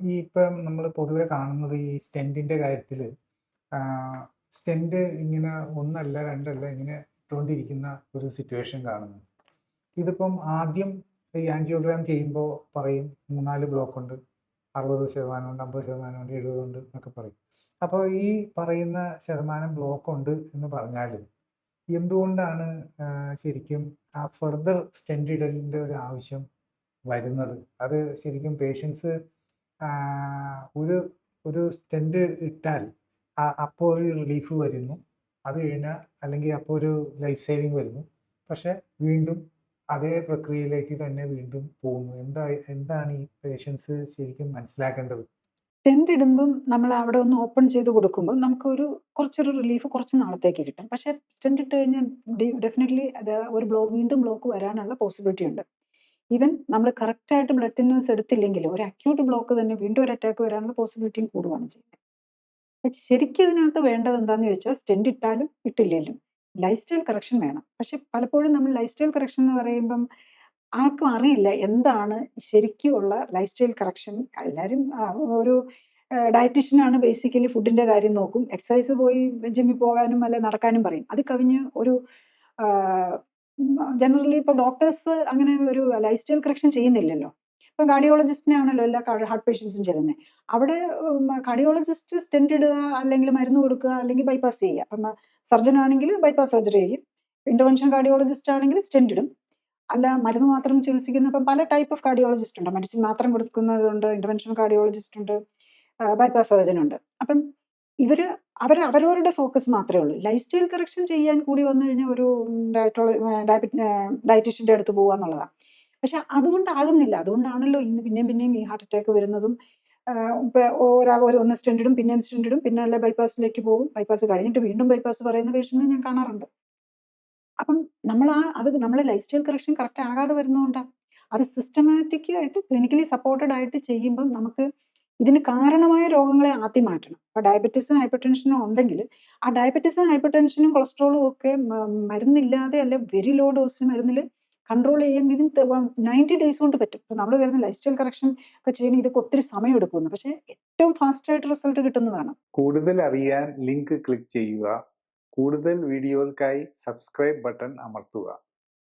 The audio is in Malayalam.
ഈ ഇപ്പം നമ്മൾ പൊതുവെ കാണുന്നത് ഈ സ്റ്റെൻറ്റിൻ്റെ കാര്യത്തിൽ സ്റ്റെൻറ്റ് ഇങ്ങനെ ഒന്നല്ല രണ്ടല്ല ഇങ്ങനെ ഇട്ടുകൊണ്ടിരിക്കുന്ന ഒരു സിറ്റുവേഷൻ കാണുന്നു. ഇതിപ്പം ആദ്യം ഈ ആൻജിയോഗ്രാം ചെയ്യുമ്പോൾ പറയും 3-4 ബ്ലോക്കുണ്ട്, 60% ഉണ്ട്, 50% ഉണ്ട്, 70 ഉണ്ട് എന്നൊക്കെ പറയും. അപ്പോൾ ഈ പറയുന്ന ശതമാനം ബ്ലോക്കുണ്ട് എന്ന് പറഞ്ഞാലും എന്തുകൊണ്ടാണ് ശരിക്കും ആ ഫർദർ സ്റ്റെൻറ്റ് ഇടലിൻ്റെ ഒരു ആവശ്യം വരുന്നത്? അത് ശരിക്കും പേഷ്യൻസ് ഒരു ഒരു സ്റ്റെൻറ്റ് ഇട്ടാൽ അപ്പോൾ ഒരു റിലീഫ് വരുന്നു, അത് കഴിഞ്ഞാൽ അല്ലെങ്കിൽ അപ്പോൾ ഒരു ലൈഫ് സേവിങ് വരുന്നു, പക്ഷെ വീണ്ടും അതേ പ്രക്രിയയിലേക്ക് തന്നെ വീണ്ടും പോകുന്നു. എന്താണ് ഈ പേഷ്യൻസ് ശരിക്കും മനസ്സിലാക്കേണ്ടത്? ടെന്റ് ഇടുമ്പം നമ്മൾ അവിടെ ഒന്ന് ഓപ്പൺ ചെയ്ത് കൊടുക്കുമ്പോൾ നമുക്കൊരു കുറച്ചൊരു റിലീഫ് കുറച്ച് നാളത്തേക്ക് കിട്ടും. പക്ഷേ ടെന്റ് ഇട്ട് കഴിഞ്ഞാൽ ഡെഫിനറ്റ്ലി അത് ഒരു വീണ്ടും ബ്ലോക്ക് വരാനുള്ള പോസിബിലിറ്റി ഉണ്ട്. ഈവൻ നമ്മൾ കറക്റ്റായിട്ട് ബ്ലഡ് തിന്നേഴ്സ് എടുത്തില്ലെങ്കിൽ ഒരു അക്യൂട്ട് ബ്ലോക്ക് തന്നെ വീണ്ടും ഒരു അറ്റാക്ക് വരാനുള്ള പോസിബിലിറ്റിയും കൂടുകയാണ് ചെയ്യുന്നത്. ശരിക്കും ഇതിനകത്ത് വേണ്ടത് എന്താണെന്ന് ചോദിച്ചാൽ സ്റ്റെന്റ് ഇട്ടാലും ഇട്ടില്ലെങ്കിലും ലൈഫ് സ്റ്റൈൽ കറക്ഷൻ വേണം. പക്ഷെ പലപ്പോഴും നമ്മൾ ലൈഫ് സ്റ്റൈൽ കറക്ഷൻ എന്ന് പറയുമ്പം ആർക്കും അറിയില്ല എന്താണ് ശരിക്കും ഉള്ള ലൈഫ് സ്റ്റൈൽ കറക്ഷൻ. എല്ലാവരും ഒരു ഡയറ്റീഷ്യനാണ് ബേസിക്കലി ഫുഡിന്റെ കാര്യം നോക്കും, എക്സസൈസ് പോയി ജിമ്മിൽ പോകാനും അല്ലെ നടക്കാനും പറയും. അത് കവിഞ്ഞ് ഒരു ജനറലി ഇപ്പോൾ ഡോക്ടേഴ്സ് അങ്ങനെ ഒരു ലൈഫ് സ്റ്റൈൽ കറക്ഷൻ ചെയ്യുന്നില്ലല്ലോ. ഇപ്പം കാർഡിയോളജിസ്റ്റിനെ ആണല്ലോ എല്ലാ ഹാർട്ട് പേഷ്യൻസും ചെയ്യുന്നത്. അവിടെ കാർഡിയോളജിസ്റ്റ് സ്റ്റെന്റ് ഇടുക, അല്ലെങ്കിൽ മരുന്ന് കൊടുക്കുക, അല്ലെങ്കിൽ ബൈപ്പാസ് ചെയ്യുക. അപ്പം സർജൻ ആണെങ്കിൽ ബൈപ്പാസ് സർജറി ചെയ്യും, ഇന്റർവെൻഷൻ കാർഡിയോളജിസ്റ്റ് ആണെങ്കിൽ സ്റ്റെന്റ് ഇടും. അല്ല മരുന്ന് മാത്രം ചികിത്സിക്കുന്ന ഇപ്പം പല ടൈപ്പ് ഓഫ് കാർഡിയോളജിസ്റ്റ് ഉണ്ട്. മെഡിസിൻ മാത്രം കൊടുക്കുന്നതുണ്ട്, ഇന്റർവെൻഷൻ കാർഡിയോളജിസ്റ്റ് ഉണ്ട്, ബൈപ്പാസ് സർജൻ ഉണ്ട്. അപ്പം അവരവരുടെ ഫോക്കസ് മാത്രമേ ഉള്ളൂ. ലൈഫ് സ്റ്റൈൽ കറക്ഷൻ ചെയ്യാൻ കൂടി വന്നു കഴിഞ്ഞാൽ ഒരു ഡയറ്റീഷ്യൻ്റെ അടുത്ത് പോകുക എന്നുള്ളതാണ്. പക്ഷെ അതുകൊണ്ടാകുന്നില്ല. അതുകൊണ്ടാണല്ലോ ഇന്ന് പിന്നെയും ഈ ഹാർട്ട് അറ്റാക്ക് വരുന്നതും. ഒന്ന് സ്റ്റെന്റ് ഇടും, പിന്നെയും സ്റ്റെന്റ് ഇടും, പിന്നെ അല്ലെ ബൈപ്പാസിലേക്ക് പോകും, ബൈപ്പാസ് കഴിഞ്ഞിട്ട് വീണ്ടും ബൈപ്പാസ് പറയുന്ന പേഷ്യന്റിനെ ഞാൻ കാണാറുണ്ട്. അപ്പം നമ്മളെ ലൈഫ് സ്റ്റൈൽ കറക്ഷൻ കറക്റ്റ് ആകാതെ വരുന്നതുകൊണ്ടാണ്. അത് സിസ്റ്റമാറ്റിക് ആയിട്ട് ക്ലിനിക്കലി സപ്പോർട്ടഡ് ആയിട്ട് ചെയ്യുമ്പം നമുക്ക് ഇതിന് കാരണമായ രോഗങ്ങളെ ആദ്യം മാറ്റണം. അപ്പോൾ ഡയബറ്റീസും ഹൈപ്പർ ഉണ്ടെങ്കിൽ ആ ഡയബറ്റീസും ഹൈപ്പർ ടെൻഷനും കൊളസ്ട്രോളും ഒക്കെ മരുന്നില്ലാതെ അല്ലെ വെരി ലോ ഡോസ് മരുന്നിൽ കൺട്രോൾ ചെയ്യാൻ വിതിൻ 90 ഡേയ്സ് കൊണ്ട് പറ്റും. ഇപ്പോൾ നമ്മൾ വരുന്ന ലൈഫ് സ്റ്റൈൽ കറക്ഷൻ ഒക്കെ ചെയ്യാൻ ഇതൊക്കെ ഒത്തിരി സമയം എടുക്കുന്നു, പക്ഷേ ഏറ്റവും ഫാസ്റ്റ് ആയിട്ട് റിസൾട്ട് കിട്ടുന്നതാണ്. കൂടുതൽ അറിയാൻ ലിങ്ക് ക്ലിക്ക് ചെയ്യുക. കൂടുതൽ വീഡിയോകൾക്കായി സബ്സ്ക്രൈബ് ബട്ടൺ അമർത്തുക.